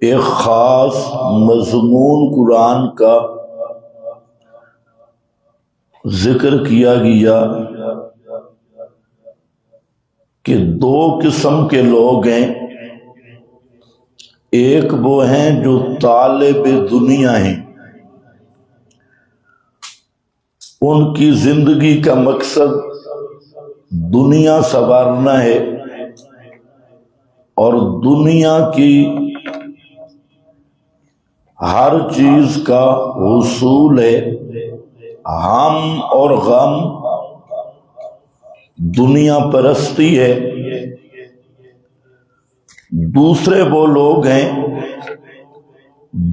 ایک خاص مضمون قرآن کا ذکر کیا گیا کہ دو قسم کے لوگ ہیں. ایک وہ ہیں جو طالب دنیا ہیں، ان کی زندگی کا مقصد دنیا سنوارنا ہے اور دنیا کی ہر چیز کا حصول ہے. ہم اور غم دنیا پرستی ہے. دوسرے وہ لوگ ہیں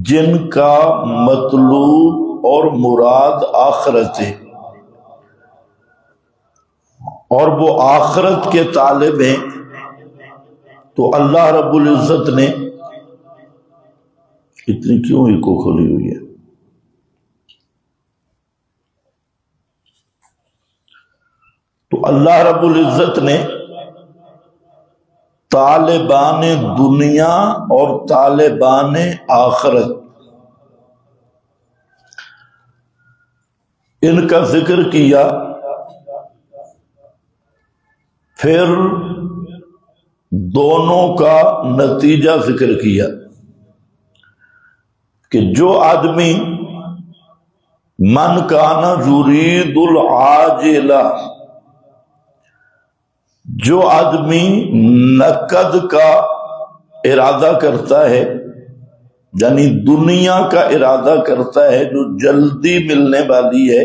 جن کا مطلوب اور مراد آخرت ہے اور وہ آخرت کے طالب ہیں. تو اللہ رب العزت نے اتنی کیوں ایکو کھولی ہوئی ہے؟ تو اللہ رب العزت نے طالبان دنیا اور طالبان آخرت ان کا ذکر کیا. پھر دونوں کا نتیجہ ذکر کیا کہ جو آدمی من کانا یرید العاجلہ، جو آدمی نقد کا ارادہ کرتا ہے یعنی دنیا کا ارادہ کرتا ہے جو جلدی ملنے والی ہے،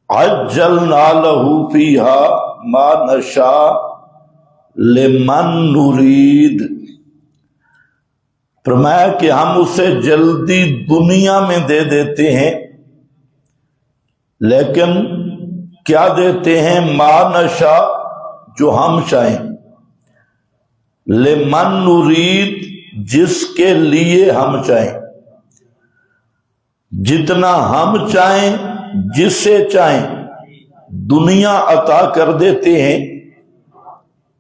عجلنا لہ فیہا ما نشاء لمن نرید، فرمایا کہ ہم اسے جلدی دنیا میں دے دیتے ہیں، لیکن کیا دیتے ہیں؟ ما نشاء، جو ہم چاہیں، لمن نرید، جس کے لیے ہم چاہیں، جتنا ہم چاہیں، جسے چاہیں دنیا عطا کر دیتے ہیں.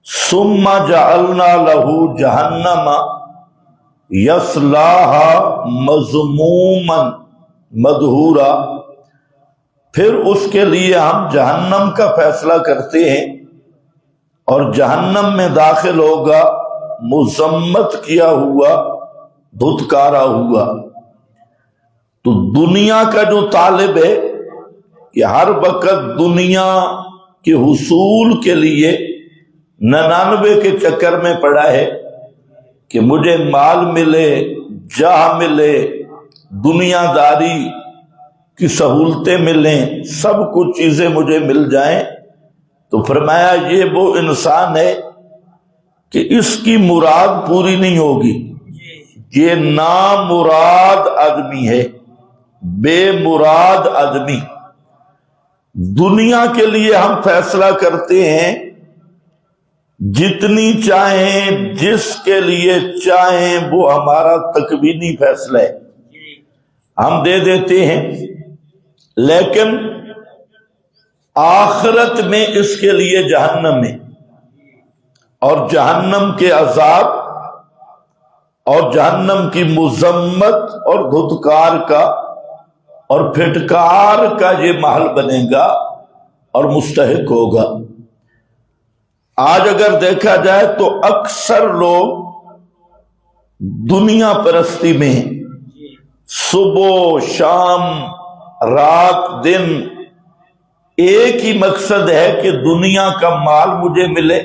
ثم جعلنا لہ جہنم یصلاھا مذموما مدحورا، پھر اس کے لیے ہم جہنم کا فیصلہ کرتے ہیں اور جہنم میں داخل ہوگا مذمت کیا ہوا، دھتکارا ہوا. تو دنیا کا جو طالب ہے کہ ہر وقت دنیا کے حصول کے لیے 99 کے چکر میں پڑا ہے کہ مجھے مال ملے، جاہ ملے، دنیا داری کی سہولتیں ملیں، سب کچھ چیزیں مجھے مل جائیں، تو فرمایا یہ وہ انسان ہے کہ اس کی مراد پوری نہیں ہوگی. یہ نامراد آدمی ہے، بے مراد آدمی. دنیا کے لیے ہم فیصلہ کرتے ہیں جتنی چاہیں، جس کے لیے چاہیں، وہ ہمارا تکوینی فیصلہ ہے، ہم دے دیتے ہیں. لیکن آخرت میں اس کے لیے جہنم ہے اور جہنم کے عذاب اور جہنم کی مذمت اور دھتکار کا اور پھٹکار کا یہ محل بنے گا اور مستحق ہوگا. آج اگر دیکھا جائے تو اکثر لوگ دنیا پرستی میں صبح شام رات دن ایک ہی مقصد ہے کہ دنیا کا مال مجھے ملے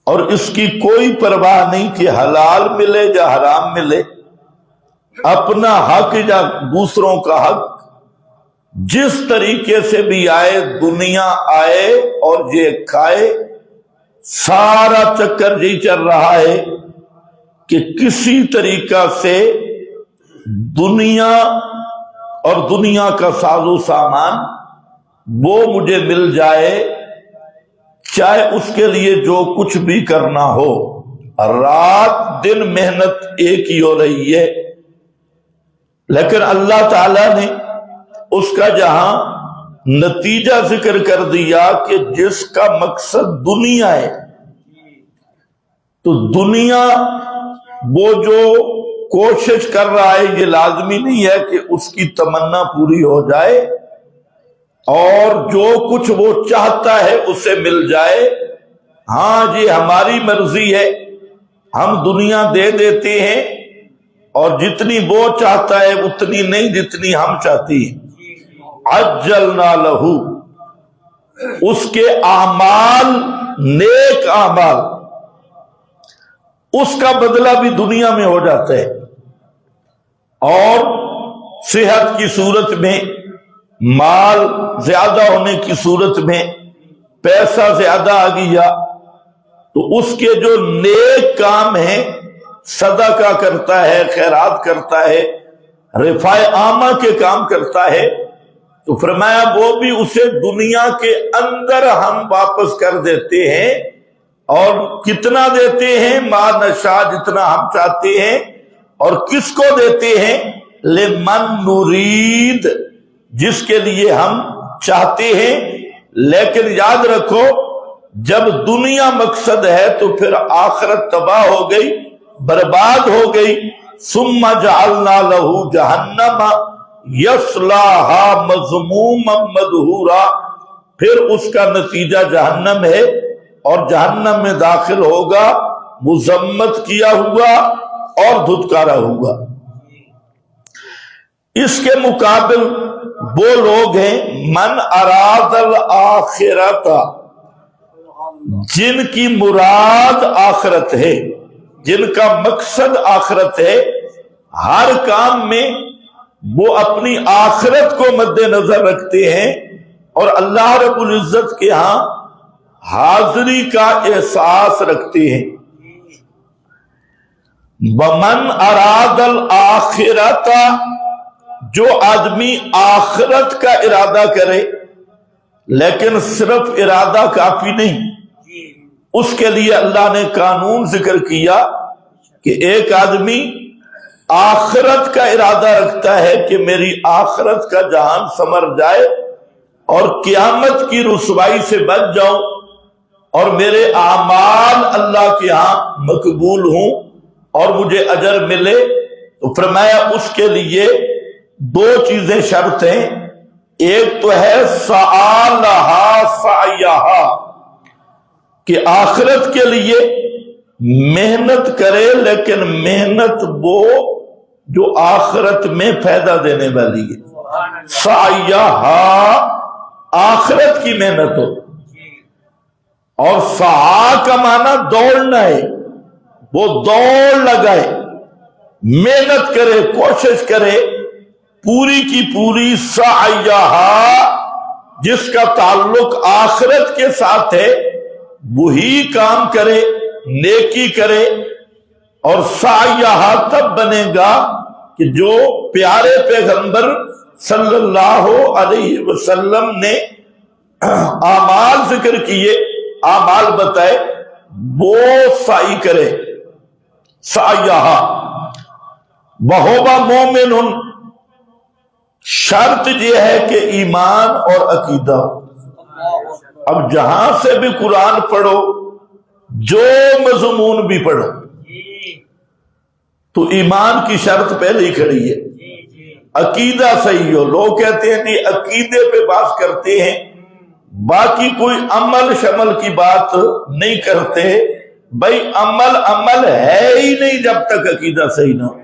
اور اس کی کوئی پرواہ نہیں کہ حلال ملے یا حرام ملے، اپنا حق یا دوسروں کا حق جس طریقے سے بھی آئے دنیا آئے اور یہ کھائے. سارا چکر یہی چل رہا ہے کہ کسی طریقہ سے دنیا اور دنیا کا ساز و سامان وہ مجھے مل جائے، چاہے اس کے لیے جو کچھ بھی کرنا ہو. رات دن محنت ایک ہی ہو رہی ہے، لیکن اللہ تعالی نے اس کا جہاں نتیجہ ذکر کر دیا کہ جس کا مقصد دنیا ہے، تو دنیا وہ جو کوشش کر رہا ہے یہ لازمی نہیں ہے کہ اس کی تمنا پوری ہو جائے، اور جو کچھ وہ چاہتا ہے اسے مل جائے۔ ہاں جی ہماری مرضی ہے، ہم دنیا دے دیتے ہیں اور جتنی وہ چاہتا ہے اتنی نہیں جتنی ہم چاہتی ہیں۔ عجلنا لہو، اس کے اعمال، نیک اعمال، اس کا بدلہ بھی دنیا میں ہو جاتا ہے، اور صحت کی صورت میں، مال زیادہ ہونے کی صورت میں، پیسہ زیادہ آ گیا تو اس کے جو نیک کام ہیں، صدقہ کرتا ہے، خیرات کرتا ہے، رفع عامہ کے کام کرتا ہے، تو فرمایا وہ بھی اسے دنیا کے اندر ہم واپس کر دیتے ہیں، اور کتنا دیتے ہیں؟ ما نشاء، جتنا ہم چاہتے ہیں۔ اور کس کو دیتے ہیں؟ لمن نرید، جس کے لیے ہم چاہتے ہیں۔ لیکن یاد رکھو جب دنیا مقصد ہے تو پھر آخرت تباہ ہو گئی، برباد ہو گئی۔ ثم جعلنا له جہنم یصلاها مذموما مدحورا، پھر اس کا نتیجہ جہنم ہے، اور جہنم میں داخل ہوگا مذمت کیا ہوا اور دھتکارا ہوا۔ اس کے مقابل وہ لوگ ہیں من اراد الآخرۃ، جن کی مراد آخرت ہے، جن کا مقصد آخرت ہے، ہر کام میں وہ اپنی آخرت کو مد نظر رکھتے ہیں، اور اللہ رب العزت کے ہاں حاضری کا احساس رکھتے ہیں۔ ومن اراد الآخرۃ، جو آدمی آخرت کا ارادہ کرے، لیکن صرف ارادہ کافی نہیں، اس کے لیے اللہ نے قانون ذکر کیا کہ ایک آدمی آخرت کا ارادہ رکھتا ہے کہ میری آخرت کا جہان سنور جائے اور قیامت کی رسوائی سے بچ جاؤں اور میرے اعمال اللہ کے ہاں مقبول ہوں اور مجھے اجر ملے، تو فرمایا اس کے لیے دو چیزیں شرط ہیں۔ ایک تو ہے سعی لہا سعیہا، کہ آخرت کے لیے محنت کرے، لیکن محنت وہ جو آخرت میں فائدہ دینے والی ہے۔ سعیہا، آخرت کی محنت ہو، اور سعی کا معنی دوڑنا ہے، وہ دوڑ لگائے، محنت کرے، کوشش کرے، پوری کی پوری سعیہا، جس کا تعلق آخرت کے ساتھ ہے وہی کام کرے، نیکی کرے۔ اور سعیہا تب بنے گا کہ جو پیارے پیغمبر صلی اللہ علیہ وسلم نے اعمال ذکر کیے، اعمال بتائے، وہ سعی کرے۔ سعیہا وہو مومن، شرط یہ ہے کہ ایمان اور عقیدہ۔ اب جہاں سے بھی قرآن پڑھو، جو مضمون بھی پڑھو، تو ایمان کی شرط پہلے ہی کھڑی ہے، عقیدہ صحیح ہو۔ لوگ کہتے ہیں کہ عقیدے پہ بات کرتے ہیں، باقی کوئی عمل شمل کی بات نہیں کرتے۔ بھائی عمل ہے ہی نہیں جب تک عقیدہ صحیح نہ ہو۔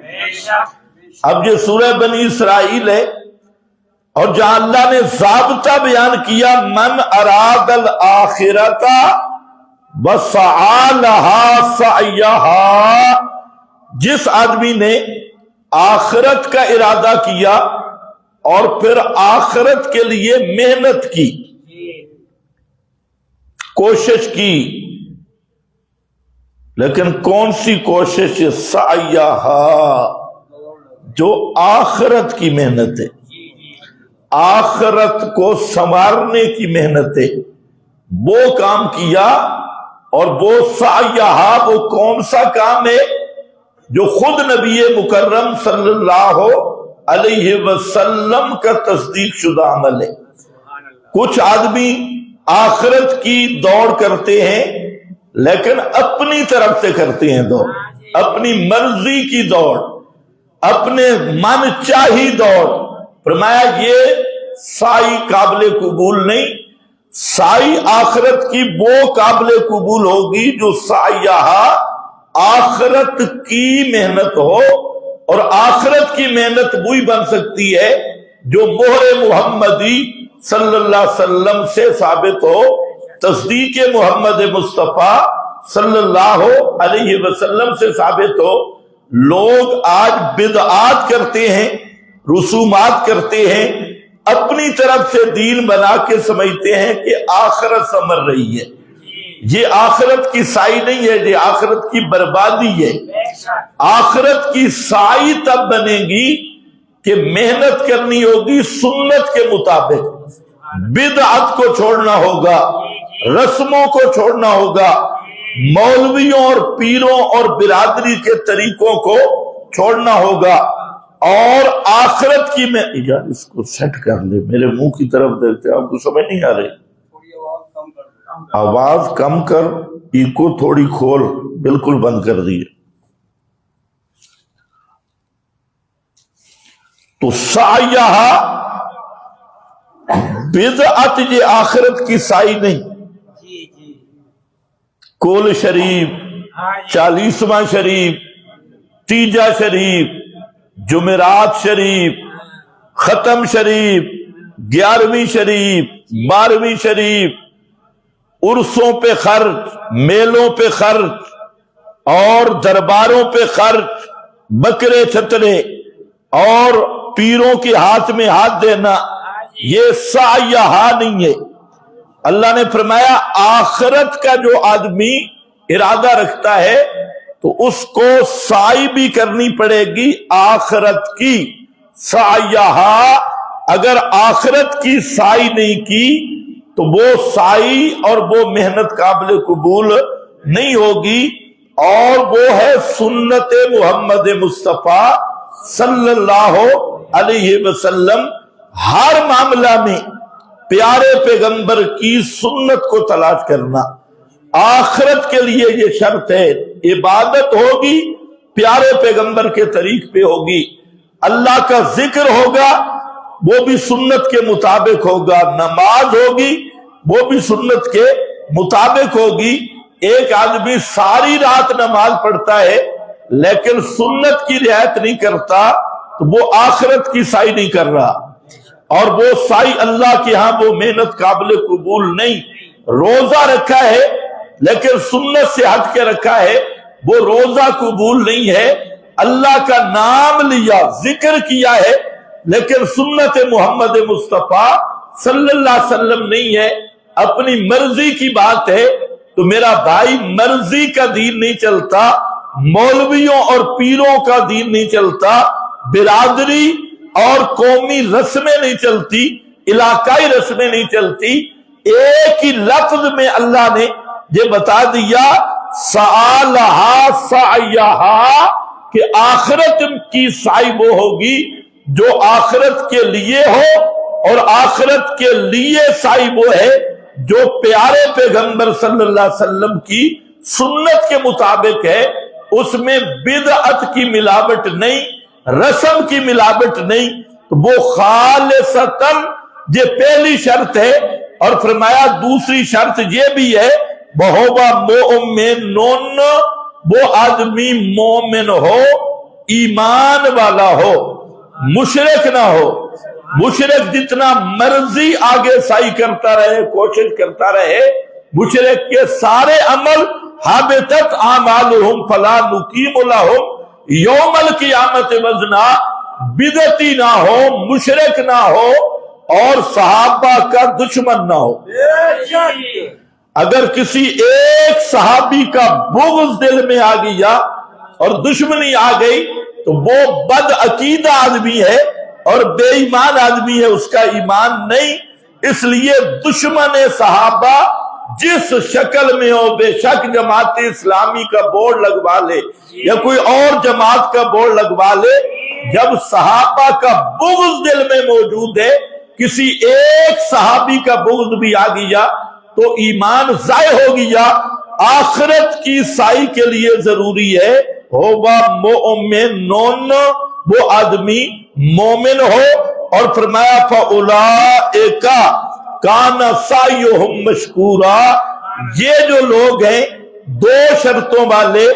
اب یہ سورہ بنی اسرائیل ہے، اور جہاں اللہ نے ضابطہ بیان کیا من اراد الآخرۃ وسعی لہا سعیہا، جس آدمی نے آخرت کا ارادہ کیا اور پھر آخرت کے لیے محنت کی، کوشش کی، لیکن کون سی کوشش؟ سعیہا، جو آخرت کی محنت ہے، آخرت کو سنوارنے کی محنت ہے، وہ کام کیا۔ اور وہ سعیہا، وہ کون سا کام ہے جو خود نبی مکرم صلی اللہ علیہ وسلم کا تصدیق شدہ عمل ہے۔ کچھ آدمی آخرت کی دوڑ کرتے ہیں لیکن اپنی طرف سے کرتے ہیں دوڑ، اپنی مرضی کی دوڑ، اپنے من چاہی دوڑ، فرمایا یہ سعی قابل قبول نہیں، سعی آخرت کی وہ قابل قبول ہوگی جو سعیہا آخرت کی محنت ہو، اور آخرت کی محنت وہی بن سکتی ہے جو مہر محمدی صلی اللہ علیہ وسلم سے ثابت ہو، تصدیق محمد مصطفیٰ صلی اللہ علیہ وسلم سے ثابت ہو۔ لوگ آج بدعات کرتے ہیں، رسومات کرتے ہیں، اپنی طرف سے دین بنا کے سمجھتے ہیں کہ آخرت سنور رہی ہے۔ یہ آخرت کی سائی نہیں ہے، یہ آخرت کی بربادی ہے۔ آخرت کی سائی تب بنے گی کہ محنت کرنی ہوگی سنت کے مطابق، بدعت کو چھوڑنا ہوگا، رسموں کو چھوڑنا ہوگا، مولویوں اور پیروں اور برادری کے طریقوں کو چھوڑنا ہوگا، اور آخرت کی میں یار اس کو سیٹ کر لے، میرے منہ کی طرف دیکھتے آپ کو سمجھ نہیں آ رہی، آواز کم کر، ایکو تھوڑی کھول، بالکل بند کر دیے۔ تو سعیہا بدعت یہ آخرت کی سائی نہیں۔ کول شریف، 40واں شریف، تیجا شریف، جمعرات شریف، ختم شریف، 11ویں شریف، 12ویں شریف، عرسوں پہ خرچ، میلوں پہ خرچ اور درباروں پہ خرچ، بکرے چھترے اور پیروں کے ہاتھ میں ہاتھ دینا، یہ سعیہا نہیں ہے۔ اللہ نے فرمایا آخرت کا جو آدمی ارادہ رکھتا ہے تو اس کو سعی بھی کرنی پڑے گی آخرت کی۔ سعیہا اگر آخرت کی سعی نہیں کی تو وہ سعی اور وہ محنت قابل قبول نہیں ہوگی، اور وہ ہے سنت محمد مصطفیٰ صلی اللہ علیہ وسلم۔ ہر معاملہ میں پیارے پیغمبر کی سنت کو تلاش کرنا۔ آخرت کے لیے یہ شرط ہے، عبادت ہوگی پیارے پیغمبر کے طریق پہ ہوگی، اللہ کا ذکر ہوگا وہ بھی سنت کے مطابق ہوگا، نماز ہوگی وہ بھی سنت کے مطابق ہوگی۔ ایک آدمی ساری رات نماز پڑھتا ہے لیکن سنت کی رعایت نہیں کرتا تو وہ آخرت کی سعی نہیں کر رہا، اور وہ سعی اللہ کے ہاں وہ محنت قابل قبول نہیں۔ روزہ رکھا ہے لیکن سنت سے ہٹ کے رکھا ہے، وہ روزہ قبول نہیں ہے۔ اللہ کا نام لیا، ذکر کیا ہے لیکن سنت محمد مصطفیٰ صلی اللہ علیہ وسلم نہیں ہے، اپنی مرضی کی بات ہے، تو میرا بھائی مرضی کا دین نہیں چلتا، مولویوں اور پیروں کا دین نہیں چلتا، برادری اور قومی رسمیں نہیں چلتی، علاقائی رسمیں نہیں چلتی۔ ایک ہی لفظ میں اللہ نے یہ بتا دیا سعالہا سعیہا کہ آخرت کی سعی وہ ہوگی جو آخرت کے لیے ہو، اور آخرت کے لیے سعی وہ ہے جو پیارے پیغمبر صلی اللہ علیہ وسلم کی سنت کے مطابق ہے، اس میں بدعت کی ملاوٹ نہیں، رسم کی ملاوٹ نہیں، تو وہ خالصتاً، یہ پہلی شرط ہے۔ اور فرمایا دوسری شرط یہ بھی ہے وَهُوَ مُؤْمِنٌ، وہ آدمی مومن ہو، ایمان والا ہو، مشرک نہ ہو۔ مشرک جتنا مرضی آگے سعی کرتا رہے، کوشش کرتا رہے، مشرک کے سارے عمل حابطت اعمالہم فلا نقیم لہم یوم القیامت وزنا، بدعتی نہ ہو، مشرک نہ ہو، اور صحابہ کا دشمن نہ ہو۔ اگر کسی ایک صحابی کا بغض دل میں آ گیا اور دشمنی آ گئی تو وہ بد عقیدہ آدمی ہے اور بے ایمان آدمی ہے، اس کا ایمان نہیں۔ اس لیے دشمن صحابہ جس شکل میں ہو، بے شک جماعت اسلامی کا بورڈ لگوا لے یا کوئی اور جماعت کا بورڈ لگوا لے، جب صحابہ کا بغض دل میں موجود ہے، کسی ایک صحابی کا بغض بھی آ گیا تو ایمان ضائع ہو گیا۔ آخرت کی سعی کے لیے ضروری ہے ہووا مؤمنون، وہ آدمی مومن ہو، اور فرمایا فاولئک کان سعیہم مشکورا، یہ جو لوگ ہیں دو شرطوں والے،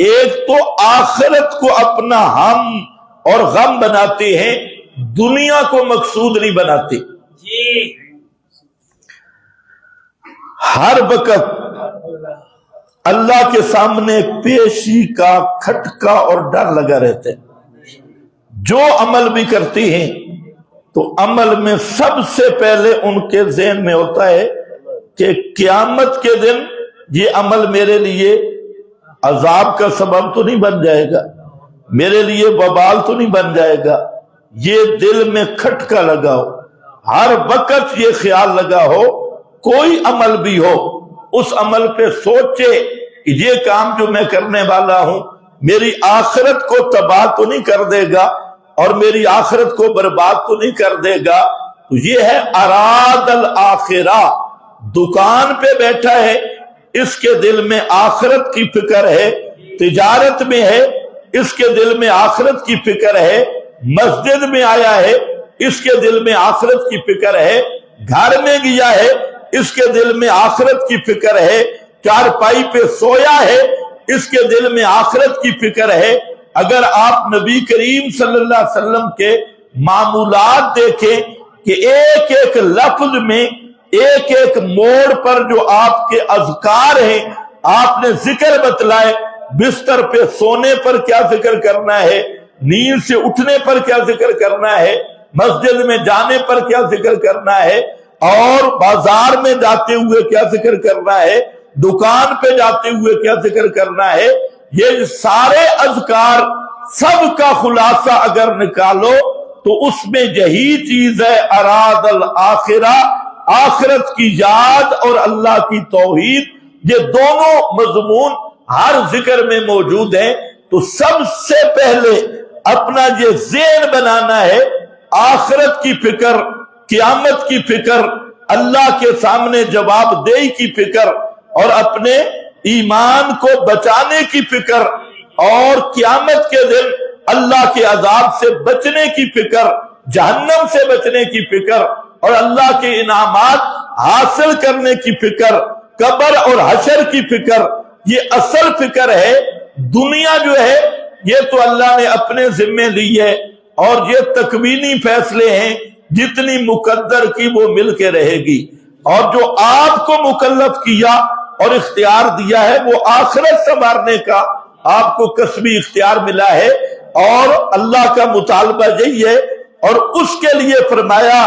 ایک تو آخرت کو اپنا ہم اور غم بناتے ہیں، دنیا کو مقصود نہیں بناتے، ہر وقت اللہ کے سامنے پیشی کا کھٹکا اور ڈر لگا رہتا ہے۔ جو عمل بھی کرتی ہیں تو عمل میں سب سے پہلے ان کے ذہن میں ہوتا ہے کہ قیامت کے دن یہ عمل میرے لیے عذاب کا سبب تو نہیں بن جائے گا، میرے لیے وبال تو نہیں بن جائے گا۔ یہ دل میں کھٹکا لگا ہو، ہر وقت یہ خیال لگا ہو، کوئی عمل بھی ہو اس عمل پہ سوچے کہ یہ کام جو میں کرنے والا ہوں میری آخرت کو تباہ تو نہیں کر دے گا اور میری آخرت کو برباد تو نہیں کر دے گا۔ تو یہ ہے اراد الآخرہ، دکان پہ بیٹھا ہے، اس کے دل میں آخرت کی فکر ہے، تجارت میں ہے، اس کے دل میں آخرت کی فکر ہے، مسجد میں آیا ہے، اس کے دل میں آخرت کی فکر ہے، گھر میں گیا ہے، اس کے دل میں آخرت کی فکر ہے، چارپائی پہ سویا ہے، اس کے دل میں آخرت کی فکر ہے۔ اگر آپ نبی کریم صلی اللہ علیہ وسلم کے معمولات دیکھیں کہ ایک ایک لفظ میں، ایک ایک موڑ پر جو آپ کے اذکار ہیں، آپ نے ذکر بتلائے، بستر پہ سونے پر کیا ذکر کرنا ہے، نیند سے اٹھنے پر کیا ذکر کرنا ہے، مسجد میں جانے پر کیا ذکر کرنا ہے، اور بازار میں جاتے ہوئے کیا ذکر کرنا ہے، دکان پہ جاتے ہوئے کیا ذکر کرنا ہے، یہ سارے اذکار سب کا خلاصہ اگر نکالو تو اس میں یہی چیز ہے، اراد الآخرہ، آخرت کی یاد اور اللہ کی توحید، یہ دونوں مضمون ہر ذکر میں موجود ہیں۔ تو سب سے پہلے اپنا یہ ذہن بنانا ہے، آخرت کی فکر، قیامت کی فکر، اللہ کے سامنے جواب دہی کی فکر، اور اپنے ایمان کو بچانے کی فکر، اور قیامت کے دن اللہ کے عذاب سے بچنے کی فکر، جہنم سے بچنے کی فکر، اور اللہ کے انعامات حاصل کرنے کی فکر، قبر اور حشر کی فکر، یہ اصل فکر ہے۔ دنیا جو ہے یہ تو اللہ نے اپنے ذمے لی ہے، اور یہ تکوینی فیصلے ہیں، جتنی مقدر کی وہ مل کے رہے گی، اور جو آپ کو مکلف کیا اور اختیار دیا ہے وہ آخرت سنوارنے کا آپ کو کسبی اختیار ملا ہے، اور اللہ کا مطالبہ یہی ہے۔ اور اس کے لیے فرمایا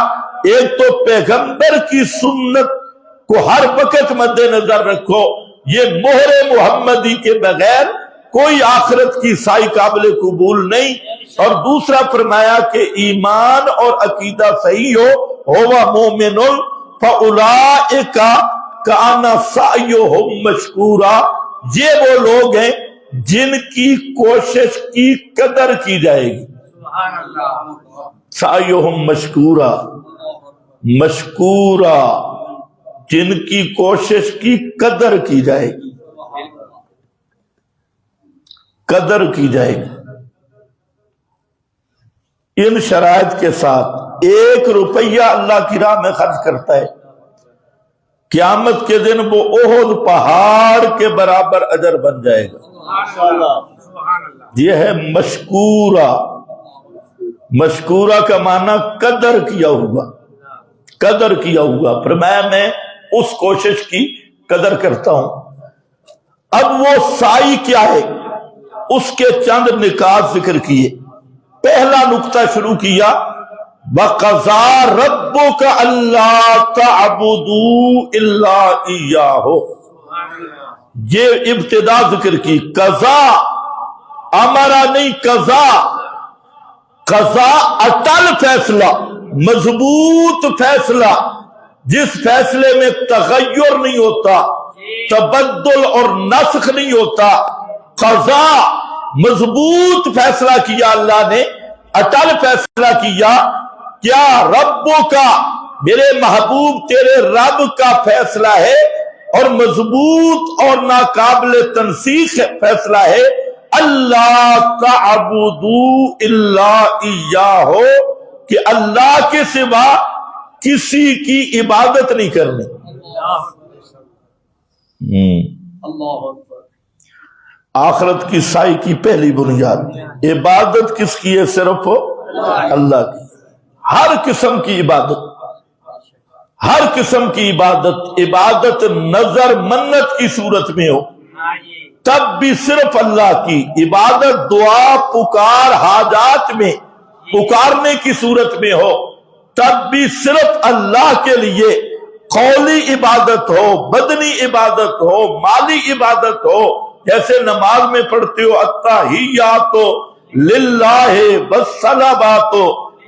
ایک تو پیغمبر کی سنت کو ہر وقت مد نظر رکھو، یہ مہر محمدی کے بغیر کوئی آخرت کی سائی قابل قبول نہیں، اور دوسرا فرمایا کہ ایمان اور عقیدہ صحیح ہوا مومن فاولئک کان سعیہم مشکورا، یہ وہ لوگ ہیں جن کی کوشش کی قدر کی جائے گی۔ سعیہم مشکورا، مشکورا، جن کی کوشش کی قدر کی جائے گی، قدر کی جائے گی۔ ان شرائط کے ساتھ 1 روپیہ اللہ کی راہ میں خرچ کرتا ہے، قیامت کے دن وہ احد پہاڑ کے برابر اجر بن جائے گا۔ یہ ہے مشکورہ۔ مشکورہ کا معنی قدر کیا ہوا، قدر کیا ہوا۔ فرمایا میں اس کوشش کی قدر کرتا ہوں۔ اب وہ سائی کیا ہے، اس کے چند نکات ذکر کیے۔ پہلا نقطہ شروع کیا، وَقَضَىٰ رَبُّكَ أَلَّا تَعْبُدُوا إِلَّا إِيَّاهُ، یہ ابتدا ذکر کی۔ قضا امرا نہیں، قضا، قضا اٹل فیصلہ، مضبوط فیصلہ، جس فیصلے میں تغیر نہیں ہوتا، تبدل اور نسخ نہیں ہوتا۔ قضا مضبوط فیصلہ کیا اللہ نے، اٹل فیصلہ کیا۔ کیا ربوں کا، میرے محبوب تیرے رب کا فیصلہ ہے، اور مضبوط اور ناقابل تنسیخ فیصلہ ہے۔ اللہ تعبدوا الا ایاہ، کہ اللہ کے سوا کسی کی عبادت نہیں کرنی۔ آخرت کی سائی کی پہلی بنیاد، عبادت کس کی ہے؟ صرف اللہ کی۔ ہر قسم کی عبادت، ہر قسم کی عبادت، عبادت نظر منت کی صورت میں ہو تب بھی صرف اللہ کی عبادت، دعا پکار حاجات میں پکارنے کی صورت میں ہو تب بھی صرف اللہ کے لیے، قولی عبادت ہو، بدنی عبادت ہو، مالی عبادت ہو، جیسے نماز میں پڑھتے ہو التحیات للہ والصلوات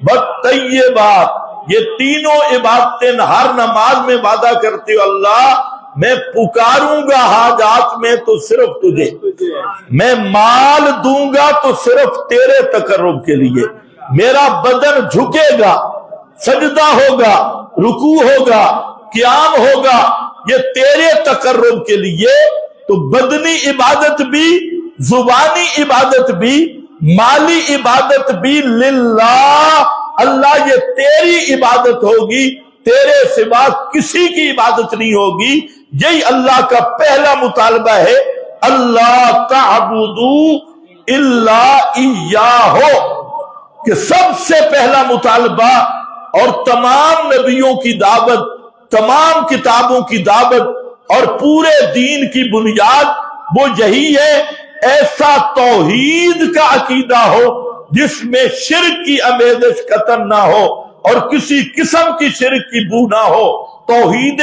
والطیبات، یہ تینوں عبادتیں ہر نماز میں وعدہ کرتے ہو اللہ میں پکاروں گا حاجات میں تو صرف تجھے، میں مال دوں گا تو صرف تیرے تقرب کے لیے، میرا بدن جھکے گا، سجدہ ہوگا، رکوع ہوگا، قیام ہوگا، یہ تیرے تقرب کے لیے۔ تو بدنی عبادت بھی، زبانی عبادت بھی، مالی عبادت بھی للہ، اللہ یہ تیری عبادت ہوگی، تیرے سوا کسی کی عبادت نہیں ہوگی۔ یہی اللہ کا پہلا مطالبہ ہے، اللہ تعبدوا الا ایاہ، کہ سب سے پہلا مطالبہ اور تمام نبیوں کی دعوت، تمام کتابوں کی دعوت اور پورے دین کی بنیاد وہ یہی ہے، ایسا توحید کا عقیدہ ہو جس میں شرک کی آمیزش قطعاً نہ ہو اور کسی قسم کی شرک کی بو نہ ہو، توحید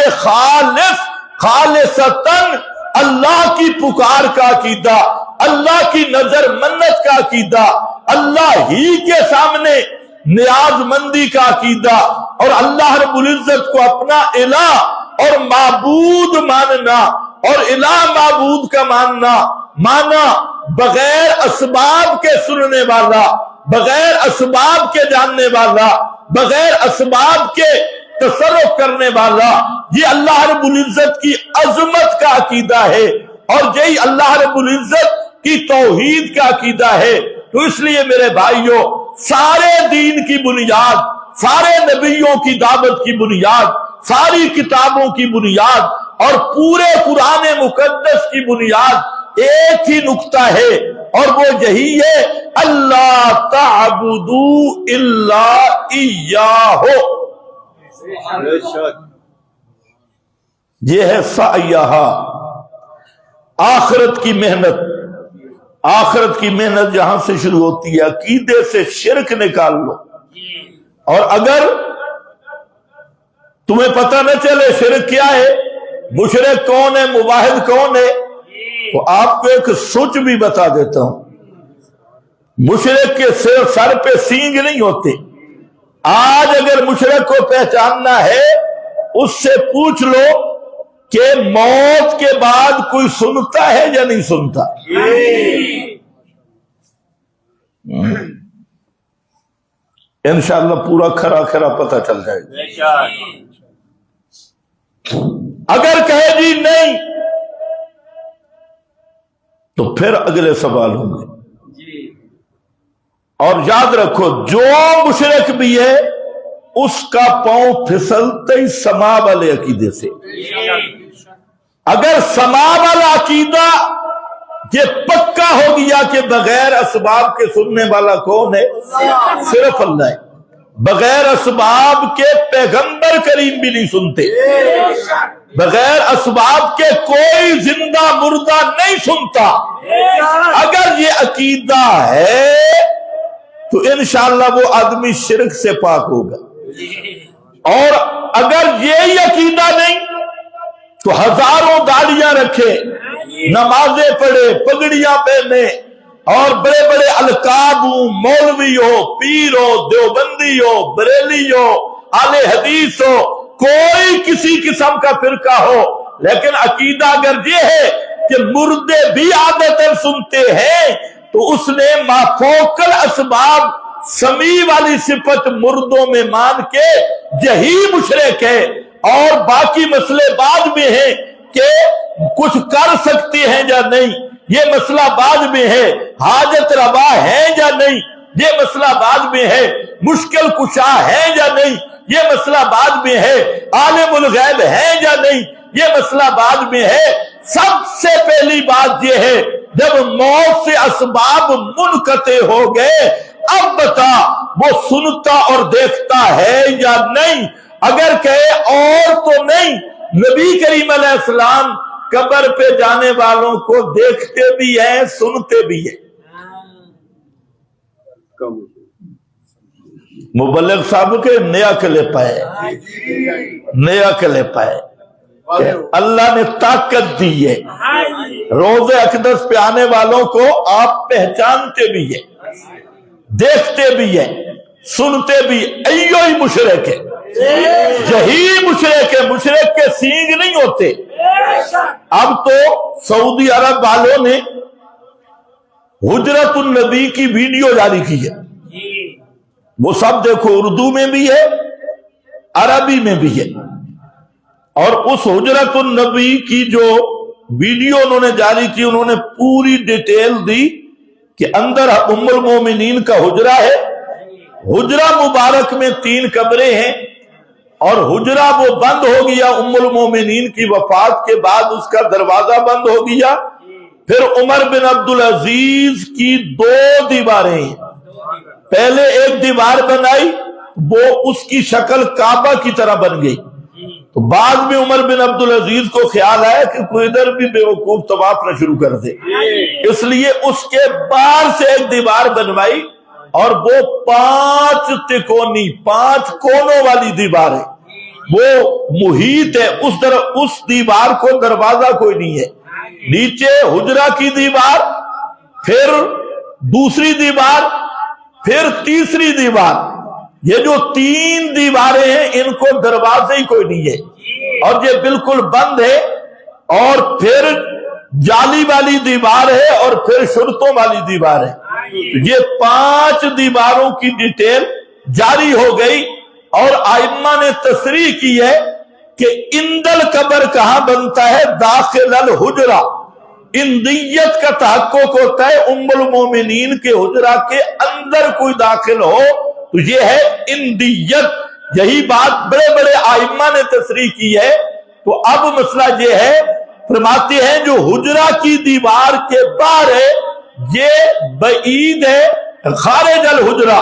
خالصتاً اللہ کی پکار کا عقیدہ، اللہ کی نظر منت کا عقیدہ، اللہ ہی کے سامنے نیاز مندی کا عقیدہ، اور اللہ رب العزت کو اپنا الہ اور معبود ماننا، اور الہ معبود کا مانا بغیر اسباب کے سننے والا، بغیر اسباب کے جاننے والا، بغیر اسباب کے تصرف کرنے والا، یہ اللہ رب العزت کی عظمت کا عقیدہ ہے، اور یہی اللہ رب العزت کی توحید کا عقیدہ ہے۔ تو اس لیے میرے بھائیوں، سارے دین کی بنیاد، سارے نبیوں کی دعوت کی بنیاد، ساری کتابوں کی بنیاد اور پورے قرآن مقدس کی بنیاد ایک ہی نقطہ ہے، اور وہ یہی ہے، اللہ تعبدوا الا ایاہ۔ یہ ہے سعیہا، آخرت کی محنت۔ آخرت کی محنت جہاں سے شروع ہوتی ہے، عقیدے سے شرک نکال لو، اور اگر تمہیں پتہ نہ چلے شرک کیا ہے، مشرک کون ہے، موحد کون ہے، تو آپ کو ایک سوچ بھی بتا دیتا ہوں۔ مشرک کے سر پہ سینگ نہیں ہوتے۔ آج اگر مشرک کو پہچاننا ہے، اس سے پوچھ لو کہ موت کے بعد کوئی سنتا ہے یا نہیں سنتا۔ انشاءاللہ پورا کھرا کھرا پتہ چل جائے گا۔ اگر کہے جی نہیں، تو پھر اگلے سوال ہوں گے۔ اور یاد رکھو، جو مشرک بھی ہے اس کا پاؤں پھسلتا ہی سما والے عقیدے سے۔ اگر سما والا عقیدہ یہ پکا ہو گیا کہ بغیر اسباب کے سننے والا کون ہے، صرف اللہ ہے، بغیر اسباب کے پیغمبر کریم بھی نہیں سنتے، بغیر اسباب کے کوئی زندہ مردہ نہیں سنتا۔ اگر یہ عقیدہ ہے تو انشاءاللہ وہ آدمی شرک سے پاک ہوگا، اور اگر یہ عقیدہ نہیں تو ہزاروں داڑیاں رکھے، نمازیں پڑھے، پگڑیاں پہنے، اور بڑے بڑے القاب ہوں، مولوی ہو، پیر ہو، دیوبندی ہو، بریلی ہو، اہل حدیث ہو، کوئی کسی قسم کا فرقہ ہو، لیکن عقیدہ اگر یہ ہے کہ مردے بھی عادتاً سنتے ہیں، تو اس نے مافوق الاسباب سمیع والی صفت مردوں میں مان کے یہی مشرک ہے۔ اور باقی مسئلے بعد میں ہیں کہ کچھ کر سکتے ہیں یا نہیں، یہ مسئلہ بعد میں ہے، حاجت روا ہے یا نہیں یہ مسئلہ بعد میں ہے، مشکل کشا ہے یا نہیں یہ مسئلہ بعد میں ہے، عالم الغیب ہے یا نہیں یہ مسئلہ بعد میں ہے۔ سب سے پہلی بات یہ ہے جب موت سے اسباب منقطع ہو گئے اب بتا وہ سنتا اور دیکھتا ہے یا نہیں؟ اگر کہے اور تو نہیں، نبی کریم علیہ السلام قبر پہ جانے والوں کو دیکھتے بھی ہیں سنتے بھی ہیں۔ مبلغ صاحب کے نیا کلپ ہے، نیا کلپ ہے کہ اللہ نے طاقت دی ہے، روز اقدس پہ آنے والوں کو آپ پہچانتے بھی ہیں، دیکھتے بھی ہیں، سنتے بھی۔ ایو ہی مشرک ہے، یہی مشرک ہے، مشرک کے سینگ نہیں ہوتے۔ اب تو سعودی عرب والوں نے حجرت النبی کی ویڈیو جاری کی ہے، وہ سب دیکھو، اردو میں بھی ہے عربی میں بھی ہے، اور اس حجرت النبی کی جو ویڈیو انہوں نے جاری کی انہوں نے پوری ڈیٹیل دی کہ اندر ام المومنین کا حجرہ ہے، حجرہ مبارک میں 3 کمرے ہیں، اور حجرہ وہ بند ہو گیا ام المومنین کی وفات کے بعد، اس کا دروازہ بند ہو گیا۔ پھر عمر بن عبدالعزیز کی 2 دیواریں ہیں، پہلے ایک دیوار بنائی وہ اس کی شکل کعبہ کی طرح بن گئی، تو بعد میں عمر بن عبدالعزیز کو خیال آیا کہ کوئی ادھر بھی بے وقوف طواف نہ شروع کر دے، اس لیے اس کے باہر سے ایک دیوار بنوائی، اور وہ 5 تکونی 5 کونوں والی دیوار ہے، وہ محیط ہے، اس دیوار کو دروازہ کوئی نہیں ہے، نیچے حجرہ کی دیوار، پھر دوسری دیوار، پھر تیسری دیوار، یہ جو 3 دیواریں ہیں ان کو دروازے ہی کوئی نہیں ہے، اور یہ بالکل بند ہے، اور پھر جالی والی دیوار ہے، اور پھر شرطوں والی دیوار ہے۔ یہ 5 دیواروں کی ڈیٹیل جاری ہو گئی، اور ائمہ نے تصریح کی ہے کہ اندل قبر کہاں بنتا ہے؟ داخل الحجرہ، اندیت کا تحقق ہوتا ہے ام المومنین کے حجرہ کے اندر کوئی داخل ہو تو یہ ہے اندیت۔ یہی بات بڑے بڑے ائمہ نے تصریح کی ہے۔ تو اب مسئلہ یہ ہے، فرماتے ہیں جو حجرہ کی دیوار کے باہر ہے یہ بعید ہے، خارج الحجرہ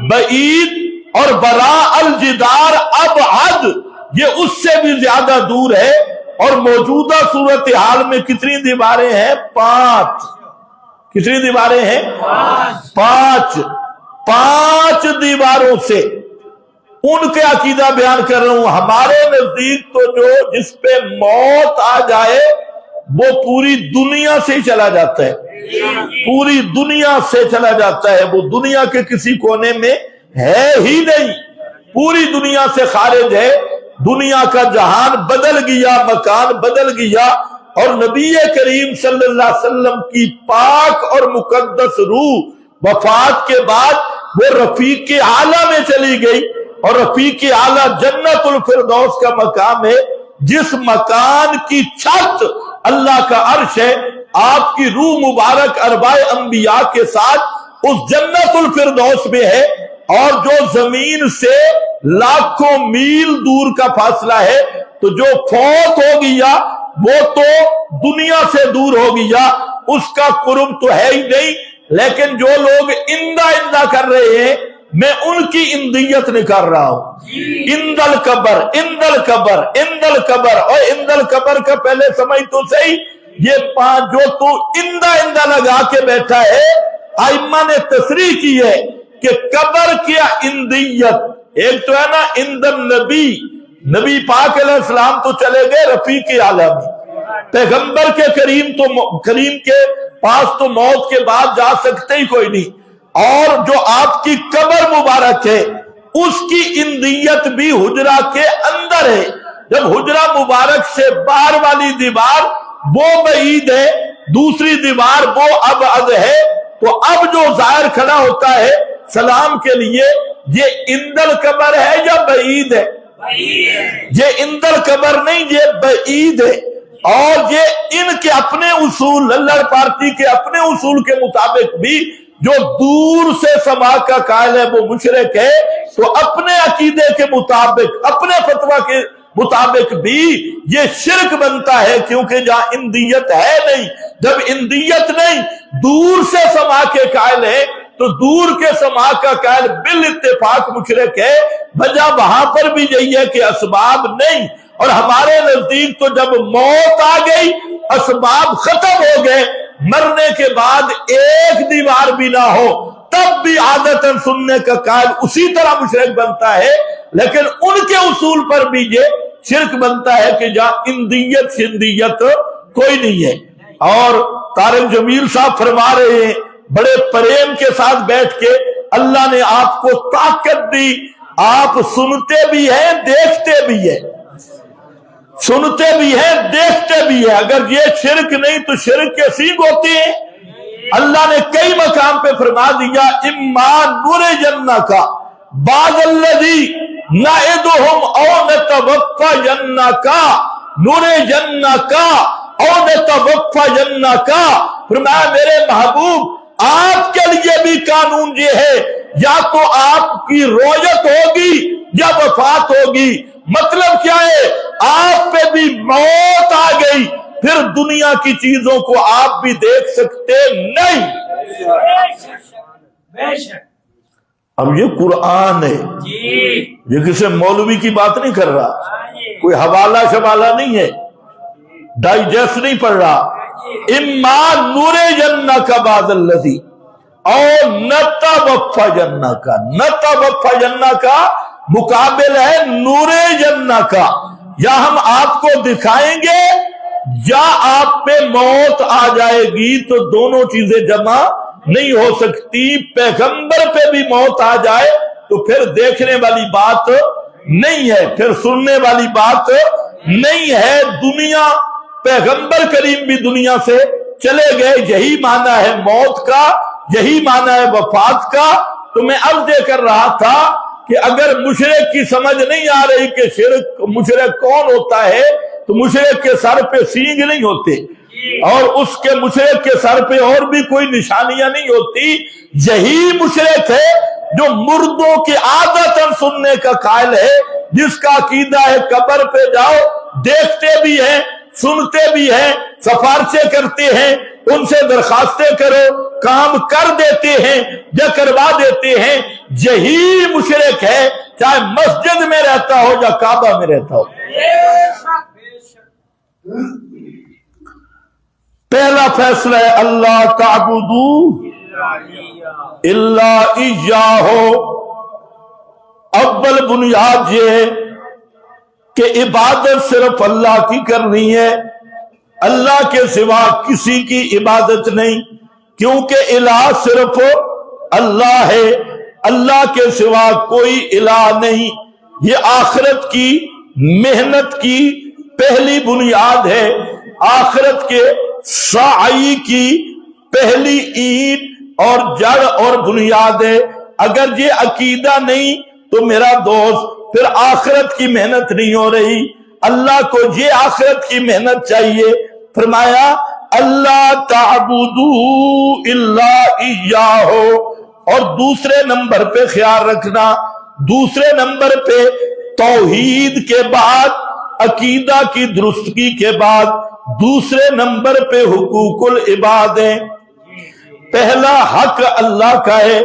بعید، اور براء الجدار ابعد، یہ اس سے بھی زیادہ دور ہے۔ اور موجودہ صورتحال میں کتنی دیواریں ہیں؟ 5۔ کتنی دیواریں ہیں؟ 5 دیواروں سے ان کے عقیدہ بیان کر رہا ہوں۔ ہمارے نزدیک تو جو جس پہ موت آ جائے وہ پوری دنیا سے ہی چلا جاتا ہے، پوری دنیا سے چلا جاتا ہے، وہ دنیا کے کسی کونے میں ہے ہی نہیں، پوری دنیا سے خارج ہے۔ دنیا کا جہان بدل گیا، مکان بدل گیا، اور نبی کریم صلی اللہ علیہ وسلم کی پاک اور مقدس روح وفات کے بعد وہ رفیق اعلیٰ میں چلی گئی، اور رفیق اعلیٰ جنت الفردوس کا مقام ہے، جس مکان کی چھت اللہ کا عرش ہے۔ آپ کی روح مبارک ارواح انبیاء کے ساتھ اس جنت الفردوس میں ہے، اور جو زمین سے لاکھوں میل دور کا فاصلہ ہے، تو جو فوت ہو گیا وہ تو دنیا سے دور ہو گیا، اس کا قرب تو ہے ہی نہیں۔ لیکن جو لوگ اندہ کر رہے ہیں میں ان کی اندیت نہیں کر رہا ہوں۔ اندل قبر، اندل قبر، اندل قبر، اور اندل قبر کا پہلے سمجھ تو صحیح، یہ 5 جو تو اندہ لگا کے بیٹھا ہے، ائمہ نے تصریح کی ہے کہ قبر کیا اندیت، ایک تو ہے نا اندن نبی، نبی پاک علیہ السلام تو چلے گئے رفیق اعلیٰ میں، پیغمبر کے کریم کے پاس تو موت کے بعد جا سکتے ہی کوئی نہیں، اور جو آپ کی قبر مبارک ہے اس کی اندیت بھی حجرہ کے اندر ہے۔ جب حجرہ مبارک سے باہر والی دیوار وہ بعید ہے، دوسری دیوار وہ ابعد ہے، تو اب جو ظاہر کھڑا ہوتا ہے سلام کے لیے، یہ اندل قبر ہے یا بعید ہے؟ یہ اندل قبر نہیں، یہ بعید ہے۔ اور یہ ان کے اپنے اصول، للڑ پارٹی کے اپنے اصول کے مطابق بھی جو دور سے سما کا قائل ہے وہ مشرک ہے، تو اپنے عقیدے کے مطابق، اپنے فتویٰ کے مطابق بھی یہ شرک بنتا ہے، کیونکہ جہاں اندیت ہے نہیں، جب اندیت نہیں، دور سے سما کے قائل ہے تو دور کے سما کا قائل بالاتفاق مشرک ہے۔ وجہ وہاں پر بھی یہی ہے کہ اسباب نہیں، اور ہمارے نزدیک تو جب موت آ گئی، اسباب ختم ہو گئے، مرنے کے بعد ایک دیوار بھی نہ ہو، تب بھی عادتاً سننے کا قائل اسی طرح مشرک بنتا ہے۔ لیکن ان کے اصول پر بھی یہ شرک بنتا ہے کہ جہاں اندیت شندیت کوئی نہیں ہے۔ اور طارق جمیل صاحب فرما رہے ہیں بڑے پریم کے ساتھ بیٹھ کے، اللہ نے آپ کو طاقت دی، آپ سنتے بھی ہیں دیکھتے بھی ہیں، سنتے بھی ہیں دیکھتے بھی ہیں۔ اگر یہ شرک نہیں تو شرک کے سینگ ہوتے ہیں۔ اللہ نے کئی مقام پہ فرما دیا اما نُرِيَنَّكَ بَعْضَ الَّذِي نَعِدُهُمْ أَوْ نَتَوَفَّيَنَّكَ نُرِيَنَّكَ أَوْ نَتَوَفَّيَنَّكَ۔ فرمایا میرے محبوب آپ کے لیے بھی قانون یہ ہے، یا تو آپ کی رویت ہوگی یا وفات ہوگی۔ مطلب کیا ہے؟ آپ پہ بھی موت آ گئی، پھر دنیا کی چیزوں کو آپ بھی دیکھ سکتے نہیں۔ اب یہ قرآن ہے، یہ کسی مولوی کی بات نہیں کر رہا، کوئی حوالہ شوالہ نہیں ہے، ڈائجسٹ نہیں پڑھ رہا۔ اما نُرِيَنَّكَ بَعْضَ الَّذِي اور نَتَوَفَّيَنَّكَ، نَتَوَفَّيَنَّكَ مقابل ہے نُرِيَنَّكَ، یا ہم آپ کو دکھائیں گے یا آپ پہ موت آ جائے گی، تو دونوں چیزیں جمع نہیں ہو سکتی۔ پیغمبر پہ بھی موت آ جائے تو پھر دیکھنے والی بات نہیں ہے، پھر سننے والی بات نہیں ہے۔ دنیا، پیغمبر کریم بھی دنیا سے چلے گئے، یہی معنی ہے موت کا، یہی معنی ہے وفات کا۔ تو میں عرض یہ کر رہا تھا کہ اگر مشرک کی سمجھ نہیں آ رہی کہ مشرک کون ہوتا ہے، تو مشرک کے سر پہ سینگ نہیں ہوتے، اور اس کے مشرک کے سر پہ اور بھی کوئی نشانیاں نہیں ہوتی۔ یہی مشرک ہے جو مردوں کی عادتاً سننے کا قائل ہے، جس کا عقیدہ ہے قبر پہ جاؤ، دیکھتے بھی ہیں، سنتے بھی ہیں، سفارشیں کرتے ہیں، ان سے درخواستیں کرو، کام کر دیتے ہیں یا کروا دیتے ہیں۔ یہی مشرک ہے، چاہے مسجد میں رہتا ہو یا کعبہ میں رہتا ہو۔ پہلا فیصلہ ہے اللہ تعبدوا الا ایاہ۔ اول بنیاد یہ ہے کہ عبادت صرف اللہ کی کرنی ہے، اللہ کے سوا کسی کی عبادت نہیں، کیونکہ الہ صرف اللہ ہے، اللہ کے سوا کوئی الہ نہیں۔ یہ آخرت کی محنت کی پہلی بنیاد ہے، آخرت کے سعی کی پہلی اینٹ اور جڑ اور بنیاد ہے۔ اگر یہ عقیدہ نہیں تو میرا دوست پھر آخرت کی محنت نہیں ہو رہی۔ اللہ کو یہ آخرت کی محنت چاہیے۔ فرمایا اللہ تعبدوا الا ایاہ، اور دوسرے نمبر پہ خیال رکھنا، دوسرے نمبر پہ توحید کے بعد، عقیدہ کی درستگی کے بعد دوسرے نمبر پہ حقوق العباد ہیں۔ پہلا حق اللہ کا ہے،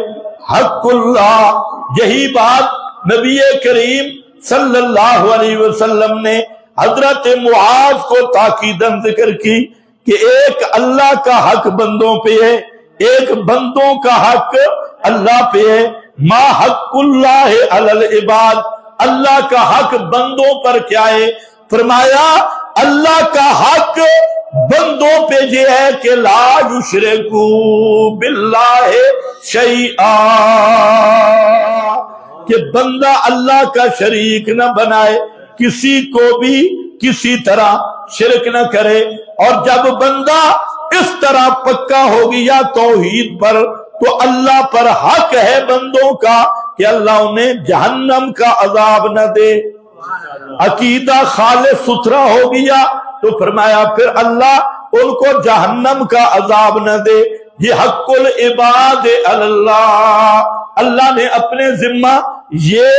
حق اللہ۔ یہی بات نبی کریم صلی اللہ علیہ وسلم نے حضرت معاذ کو تاکیداً ذکر کی کہ ایک اللہ کا حق بندوں پہ ہے، ایک بندوں کا حق اللہ پہ ہے۔ ما حق اللہ علی العباد، اللہ کا حق بندوں پر کیا ہے؟ فرمایا اللہ کا حق بندوں پہ یہ ہے کہ لا یشرکوا باللہ شیئا، کہ بندہ اللہ کا شریک نہ بنائے، کسی کو بھی کسی طرح شرک نہ کرے۔ اور جب بندہ اس طرح پکا ہو گیا توحید پر، تو اللہ پر حق ہے بندوں کا کہ اللہ انہیں جہنم کا عذاب نہ دے۔ عقیدہ خالص ستھرا ہو گیا تو فرمایا پھر اللہ ان کو جہنم کا عذاب نہ دے، یہ حق العباد اللہ، اللہ نے اپنے ذمہ یہ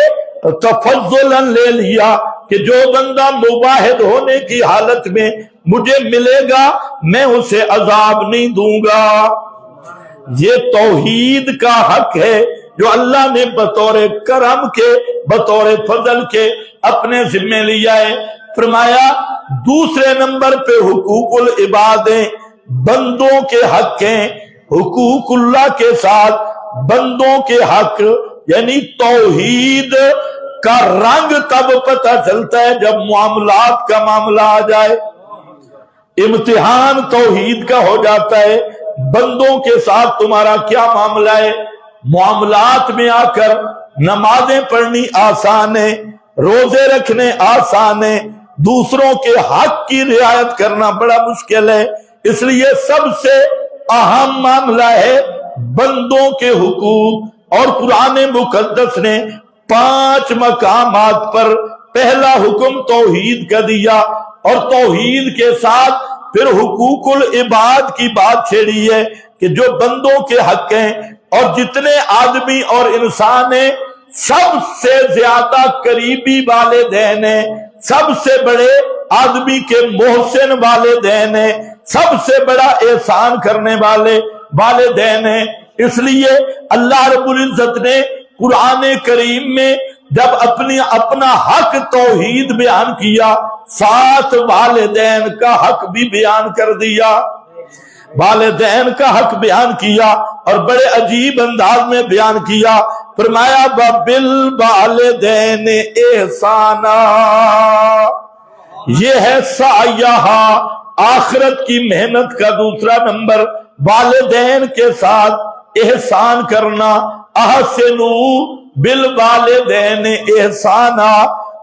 تفضلاً لے لیا کہ جو بندہ مواحد ہونے کی حالت میں مجھے ملے گا میں اسے عذاب نہیں دوں گا۔ یہ توحید کا حق ہے جو اللہ نے بطور کرم کے، بطور فضل کے اپنے ذمہ لیا ہے۔ فرمایا دوسرے نمبر پہ حقوق العباد ہیں، بندوں کے حق ہیں، حقوق اللہ کے ساتھ بندوں کے حق، یعنی توحید کا رنگ تب پتہ چلتا ہے جب معاملات کا معاملہ آ جائے۔ امتحان توحید کا ہو جاتا ہے، بندوں کے ساتھ تمہارا کیا معاملہ ہے۔ معاملات میں آ کر نمازیں پڑھنی آسان ہے، روزے رکھنے آسان ہے، دوسروں کے حق کی رعایت کرنا بڑا مشکل ہے۔ اس لیے سب سے اہم معاملہ ہے بندوں کے حقوق، اور قرآن مقدس نے 5 مقامات پر پہلا حکم توحید کا دیا، اور توحید کے ساتھ پھر حقوق العباد کی بات چھیڑی ہے کہ جو بندوں کے حق ہیں، اور جتنے آدمی اور انسان ہیں سب سے زیادہ قریبی والدین ہیں، سب سے بڑے آدمی کے محسن والدین ہیں، سب سے بڑا احسان کرنے والے والدین ہیں۔ اس لیے اللہ رب العزت نے قرآن کریم میں جب اپنا حق توحید بیان کیا، ساتھ والدین کا حق بھی بیان کر دیا، والدین کا حق بیان کیا اور بڑے عجیب انداز میں بیان کیا۔ فرمایا وَبِالْوَالِدَيْنِ إِحْسَانًا، یہ ہے سعیہا، آخرت کی محنت کا دوسرا نمبر، والدین کے ساتھ احسان کرنا۔ احسنوا بالوالدین احسانا،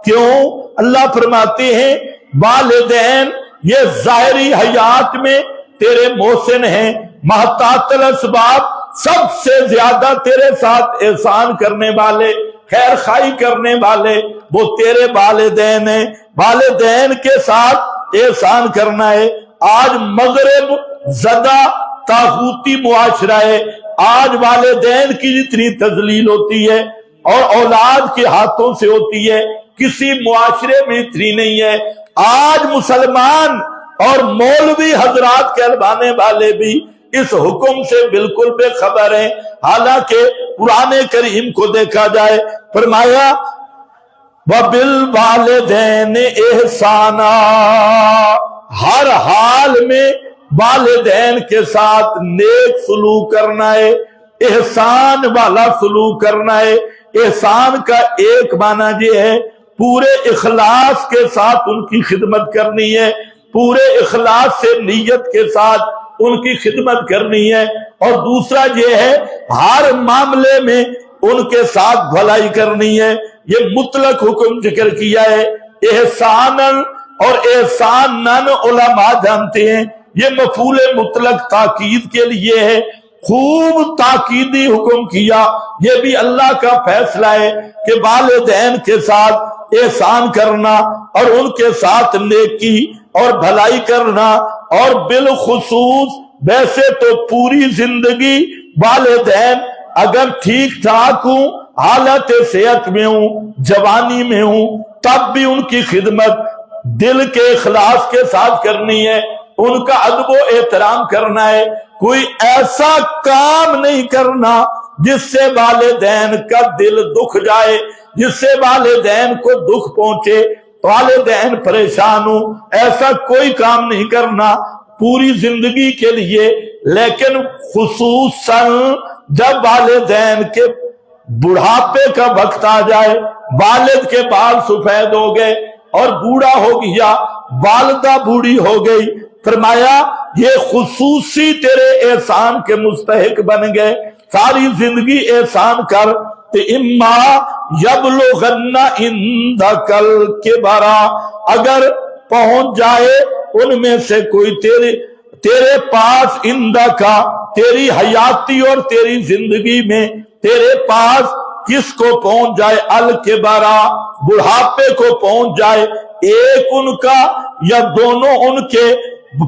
کیوں؟ اللہ فرماتے ہیں والدین یہ ظاہری حیات میں تیرے محسن ہیں، محتاط الاسباب سب سے زیادہ تیرے ساتھ احسان کرنے والے، خیر خواہی کرنے والے وہ تیرے والدین ہیں۔ والدین کے ساتھ احسان کرنا ہے۔ آج مغرب زدہ طاغوتی معاشرہ ہے، آج والدین کی جتنی تذلیل ہوتی ہے اور اولاد کے ہاتھوں سے ہوتی ہے کسی معاشرے میں اتنی نہیں ہے۔ آج مسلمان اور مولوی حضرات کہلوانے والے بھی اس حکم سے بالکل بے خبر ہیں، حالانکہ قرآن کریم کو دیکھا جائے فرمایا وَبِالْوَالِدَيْنِ إِحْسَانًا، ہر حال میں والدین کے ساتھ نیک سلوک کرنا ہے، احسان والا سلوک کرنا ہے۔ احسان کا ایک معنی یہ ہے پورے اخلاص کے ساتھ ان کی خدمت کرنی ہے، پورے اخلاص سے نیت کے ساتھ ان کی خدمت کرنی ہے، اور دوسرا یہ ہے ہر معاملے میں ان کے ساتھ بھلائی کرنی ہے۔ یہ مطلق حکم ذکر کیا ہے۔ احساناً اور احساناً علماء جانتے ہیں یہ مفعول مطلق تاکید کے لیے ہے، خوب تاکیدی حکم کیا۔ یہ بھی اللہ کا فیصلہ ہے کہ والدین کے ساتھ احسان کرنا اور ان کے ساتھ نیکی اور بھلائی کرنا، اور بالخصوص ویسے تو پوری زندگی والدین اگر ٹھیک ٹھاک ہوں، حالت صحت میں ہوں، جوانی میں ہوں، تب بھی ان کی خدمت دل کے اخلاص کے ساتھ کرنی ہے، ان کا ادب و احترام کرنا ہے۔ کوئی ایسا کام نہیں کرنا جس سے والدین کا دل دکھ جائے، جس سے والدین کو دکھ پہنچے، والدین پریشان ہوں، ایسا کوئی کام نہیں کرنا پوری زندگی کے لیے۔ لیکن خصوصاً جب والدین کے بڑھاپے کا وقت آ جائے، والد کے بال سفید ہو گئے اور بوڑھا ہو گیا، والدہ بوڑھی ہو گئی، فرمایا یہ خصوصی تیرے احسان کے مستحق بن گئے، ساری زندگی احسان کر۔ تو اما یبلغن عندک الکبر، اگر پہنچ جائے ان میں سے کوئی تیرے پاس عندک، تیری حیاتی اور تیری زندگی میں تیرے پاس کس کو پہنچ جائے الکبرا بڑھاپے کو پہنچ جائے، ایک ان کا یا دونوں ان کے،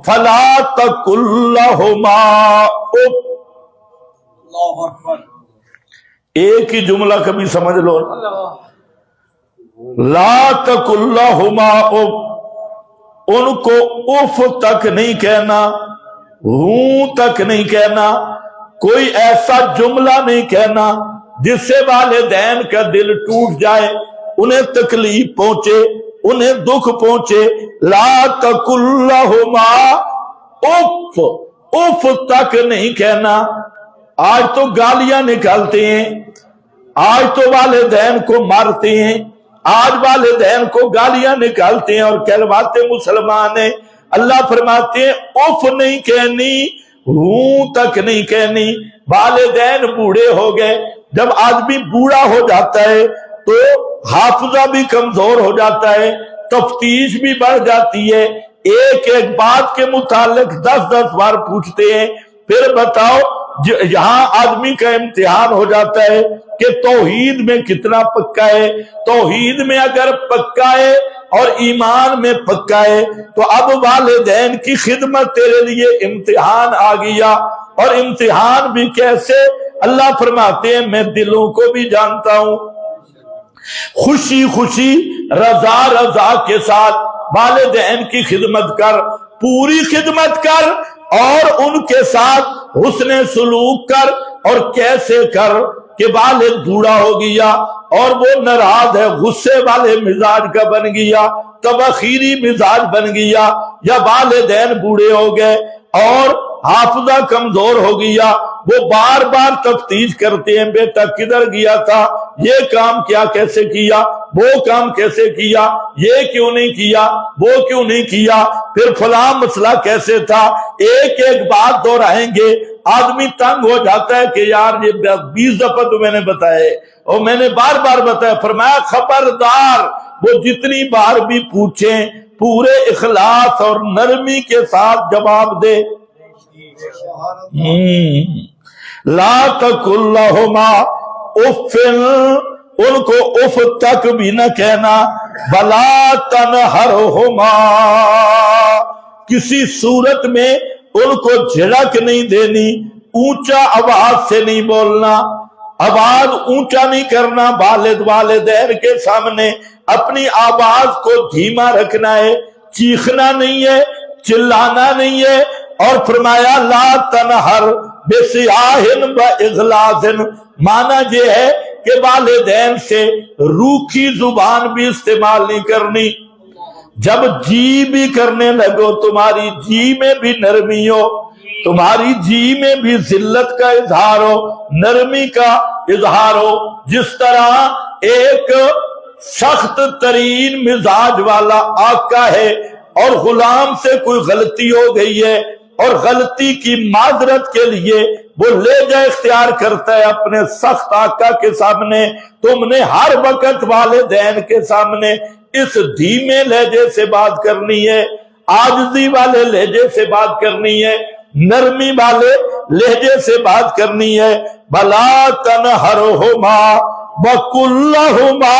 فلا تقل لہما اف، ایک ہی جملہ کبھی سمجھ لو، لا تقل لہما اف، ان کو اف تک نہیں کہنا، ہوں تک نہیں کہنا، کوئی ایسا جملہ نہیں کہنا جس سے والدین کا دل ٹوٹ جائے، انہیں تکلیف پہنچے، انہیں دکھ پہنچے۔ لا تقل لہما اف، اف تک نہیں کہنا۔ آج تو گالیاں نکالتے ہیں، آج تو والدین کو مارتے ہیں، آج والدین کو گالیاں نکالتے ہیں اور کہلواتے مسلمان ہیں۔ اللہ فرماتے ہیں اف نہیں کہنی، ہوں تک نہیں کہنی۔ والدین بوڑھے ہو گئے، جب آدمی بوڑھا ہو جاتا ہے تو حافظہ بھی کمزور ہو جاتا ہے، تفتیش بھی بڑھ جاتی ہے، ایک ایک بات کے متعلق 10 بار پوچھتے ہیں۔ پھر بتاؤ یہاں آدمی کا امتحان ہو جاتا ہے کہ توحید میں کتنا پکا ہے۔ توحید میں اگر پکا ہے اور ایمان میں پکا ہے تو اب والدین کی خدمت تیرے لیے امتحان آ گیا، اور امتحان بھی کیسے؟ اللہ فرماتے ہیں میں دلوں کو بھی جانتا ہوں، خوشی خوشی رضا رضا کے ساتھ والدین کی خدمت کر، پوری خدمت کر، اور ان کے ساتھ حسن سلوک کر۔ اور کیسے کر کہ والد بوڑھا ہو گیا اور وہ ناراض ہے، غصے والے مزاج کا بن گیا، تبخیری مزاج بن گیا، یا والدین بوڑھے ہو گئے اور حافظہ کمزور ہو گیا، وہ بار بار تفتیش کرتے ہیں بیٹا کدھر گیا تھا، یہ کام کیا کیسے کیا، وہ کام کیسے کیا، یہ کیوں نہیں کیا، وہ کیوں نہیں کیا، پھر فلاں مسئلہ کیسے تھا، ایک ایک بات دہرائیں گے۔ آدمی تنگ ہو جاتا ہے کہ یار یہ 20 دفعہ تو میں نے بتایا اور میں نے بار بار بتایا۔ فرمایا خبردار، وہ جتنی بار بھی پوچھیں پورے اخلاص اور نرمی کے ساتھ جواب دے۔ لا تقل لہما اف، ان کو اف تک بھی نہ کہنا، ولا تنہرہما، کسی صورت میں ان کو جھڑک نہیں دینی، اونچا آواز سے نہیں بولنا، آواز اونچا نہیں کرنا، والدین کے سامنے اپنی آواز کو دھیما رکھنا ہے، چیخنا نہیں ہے، چلانا نہیں ہے۔ اور فرمایا لا تنہر بسیاہ و اغلاظ، معنی یہ ہے کہ والدین سے روکھی زبان بھی استعمال نہیں کرنی۔ جب جی بھی کرنے لگو تمہاری جی میں بھی نرمی ہو، تمہاری جی میں بھی ذلت کا اظہار ہو، نرمی کا اظہار ہو۔ جس طرح ایک سخت ترین مزاج والا آقا ہے اور غلام سے کوئی غلطی ہو گئی ہے اور غلطی کی معذرت کے لیے وہ لہجہ اختیار کرتا ہے اپنے سخت آقا کے سامنے، تم نے ہر وقت والدین کے سامنے اس دھیمے لہجے سے بات کرنی ہے، عاجزی والے لہجے سے بات کرنی ہے، نرمی والے لہجے سے بات کرنی ہے۔ بلا تنہرہما وقل لہما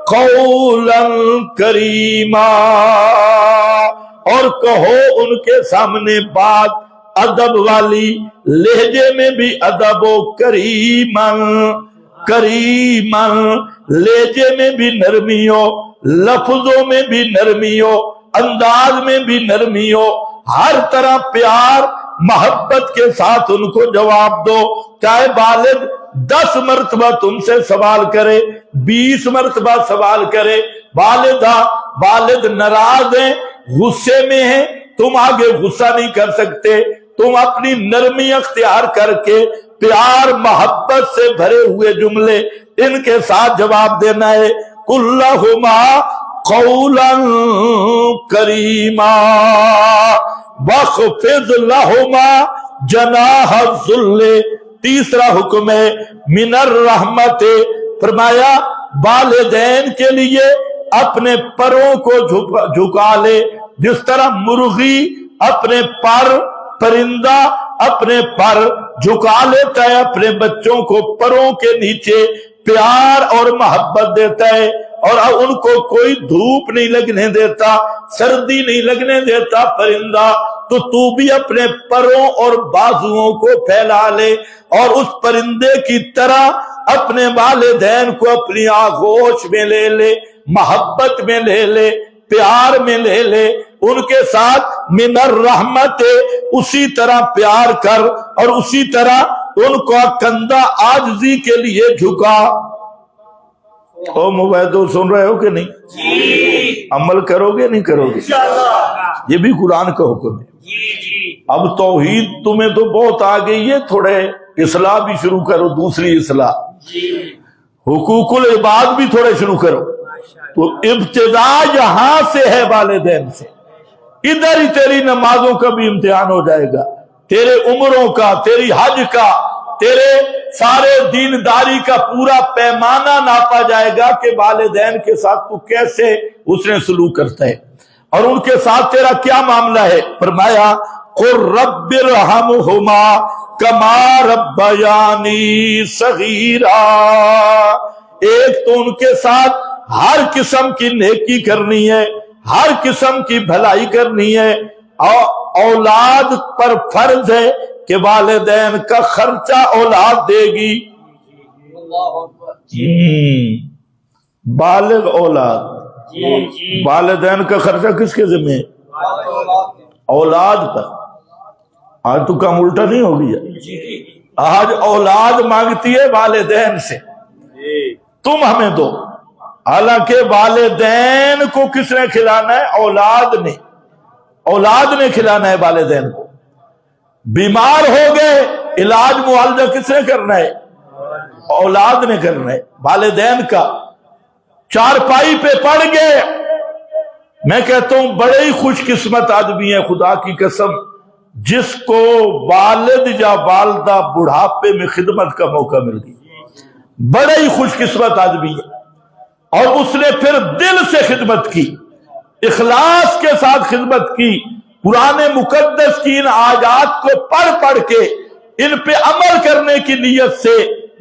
قولا کریما، اور کہو ان کے سامنے بات ادب والی، لہجے میں بھی ادب و کریمن، کریمن لہجے میں بھی نرمی ہو، لفظوں میں بھی نرمی ہو، انداز میں بھی نرمی ہو، ہر طرح پیار محبت کے ساتھ ان کو جواب دو۔ چاہے والد 10 مرتبہ تم سے سوال کرے، 20 مرتبہ سوال کرے، والد ناراض ہیں، غصے میں ہیں، تم آگے غصہ نہیں کر سکتے، تم اپنی نرمی اختیار کر کے پیار محبت سے بھرے ہوئے جملے ان کے ساتھ جواب دینا ہے۔ قل لہما قولا کریما واخفض لہما جناح الذل، تیسرا حکم ہے من الرحمت، فرمایا والدین کے لیے اپنے پروں کو جھکا لے، جس طرح مرغی اپنے پر، پرندہ اپنے پر جھکا لیتا ہے اپنے بچوں کو پروں کے نیچے، پیار اور محبت دیتا ہے، اور ان کو کوئی دھوپ نہیں لگنے دیتا، سردی نہیں لگنے دیتا پرندہ، تو بھی اپنے پروں اور بازوؤں کو پھیلا لے اور اس پرندے کی طرح اپنے والدین کو اپنی آغوش میں لے لے، محبت میں لے لے، پیار میں لے لے، ان کے ساتھ من الرحمت اسی طرح پیار کر اور اسی طرح ان کو کندھا عاجزی کے لیے جھکا۔ او مبیدو سن رہے ہو کہ نہیں؟ جی۔ عمل کرو گے نہیں کرو گے؟ یہ بھی قرآن کا حکم ہے۔ اب توحید تمہیں تو بہت آ گئی ہے، تھوڑے اصلاح بھی شروع کرو، دوسری اصلاح، حقوق العباد بھی تھوڑے شروع کرو۔ تو ابتدا یہاں سے ہے، والدین سے، ادھر ہی تیری نمازوں کا بھی امتحان ہو جائے گا، تیرے عمروں کا، تیری حج کا، تیرے سارے دینداری کا پورا پیمانہ ناپا جائے گا کہ والدین کے ساتھ تو کیسے اس نے سلوک کرتا ہے اور ان کے ساتھ تیرا کیا معاملہ ہے۔ فرمایا قُلْ رَبِّ ارْحَمْهُمَا كَمَا رَبَّيَانِي صَغِيرًا، ایک تو ان کے ساتھ ہر قسم کی نیکی کرنی ہے، ہر قسم کی بھلائی کرنی ہے، اور اولاد پر فرض ہے کہ والدین کا خرچہ اولاد دے گی۔ بالغ اولاد، والدین کا خرچہ کس کے ذمہ ہے؟ اولاد پر۔ آج تو کام الٹا نہیں ہو گیا، آج اولاد مانگتی ہے والدین سے تم ہمیں دو، حالانکہ والدین کو کس نے کھلانا ہے؟ اولاد نے، اولاد نے کھلانا ہے والدین کو۔ بیمار ہو گئے، علاج معالجہ کس نے کرنا ہے؟ اولاد نے کرنا ہے، والدین کا۔ چارپائی پہ پڑ گئے، میں کہتا ہوں بڑے ہی خوش قسمت آدمی ہے خدا کی قسم جس کو والد یا والدہ بڑھاپے میں خدمت کا موقع مل گئی، بڑے ہی خوش قسمت آدمی ہے، اور اس نے پھر دل سے خدمت کی، اخلاص کے ساتھ خدمت کی، قرآن مقدس کی ان آیات کو پڑھ پڑھ کے ان پہ عمل کرنے کی نیت سے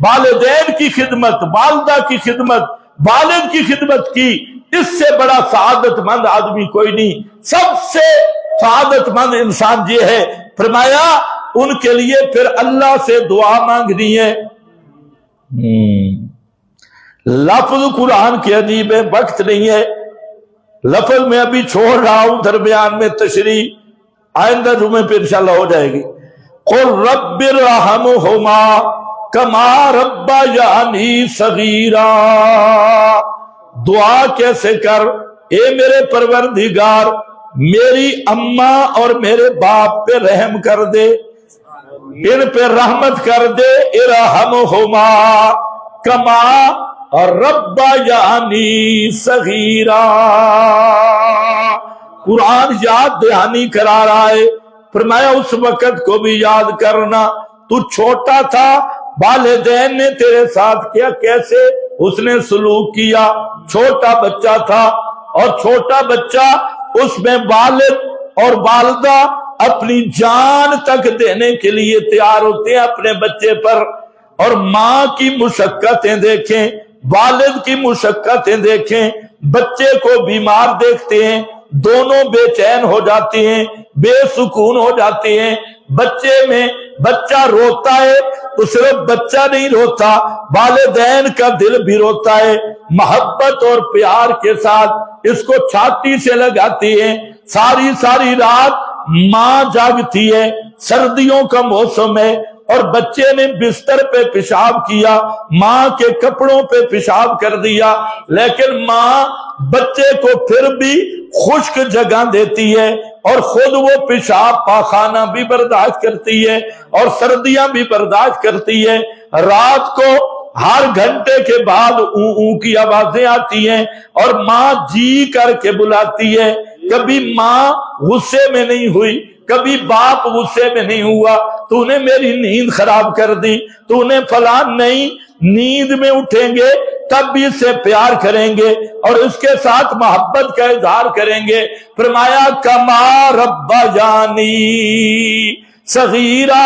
والدین کی خدمت، والدہ کی خدمت، والد کی خدمت کی۔ اس سے بڑا سعادت مند آدمی کوئی نہیں، سب سے سعادت مند انسان یہ ہے۔ فرمایا ان کے لیے پھر اللہ سے دعا مانگنی ہے۔ لفظ قرآن کے عجیب ہے، وقت نہیں ہے، لفظ میں ابھی چھوڑ رہا ہوں، درمیان میں تشریح آئندہ جمعے پہ انشاءاللہ ہو جائے گی۔ قُلْ رَبِّ ارْحَمْهُمَا كَمَا رَبَّيَانِي صَغِيرًا، دعا کیسے کر؟ اے میرے پروردگار میری اماں اور میرے باپ پہ رحم کر دے، ان پہ رحمت کر دے۔ ارحمہما کما ربیانی صغیرا، قرآن یاد دہانی کرا رہا ہے۔ فرمایا اس وقت کو بھی یاد کرنا، تو چھوٹا تھا، والدین نے تیرے ساتھ کیا، کیسے اس نے سلوک کیا، چھوٹا بچہ تھا، اور چھوٹا بچہ اس میں والد اور والدہ اپنی جان تک دینے کے لیے تیار ہوتے ہیں اپنے بچے پر، اور ماں کی مشقتیں دیکھیں، والد کی مشقتیں دیکھیں، بچے کو بیمار دیکھتے ہیں، دونوں بے چین ہو جاتے ہیں، بے سکون ہو جاتے ہیں۔ بچے میں بچہ روتا ہے تو صرف بچہ نہیں روتا، والدین کا دل بھی روتا ہے، محبت اور پیار کے ساتھ اس کو چھاتی سے لگاتی ہے، ساری ساری رات ماں جاگتی ہے، سردیوں کا موسم ہے اور بچے نے بستر پہ پیشاب کیا، ماں کے کپڑوں پہ پیشاب کر دیا، لیکن ماں بچے کو پھر بھی خشک جگہ دیتی ہے اور خود وہ پیشاب پاخانہ بھی برداشت کرتی ہے اور سردیاں بھی برداشت کرتی ہے۔ رات کو ہر گھنٹے کے بعد اون اون کی آوازیں آتی ہیں اور ماں جی کر کے بلاتی ہے۔ کبھی ماں غصے میں نہیں ہوئی، کبھی باپ غصے میں نہیں ہوا، تو نے میری نیند خراب کر دی، تو نے فلاں نہیں، نیند میں اٹھیں گے تب بھی اس سے پیار کریں گے اور اس کے ساتھ محبت کا اظہار کریں گے۔ فرمایا کما ربیانی صغیرا،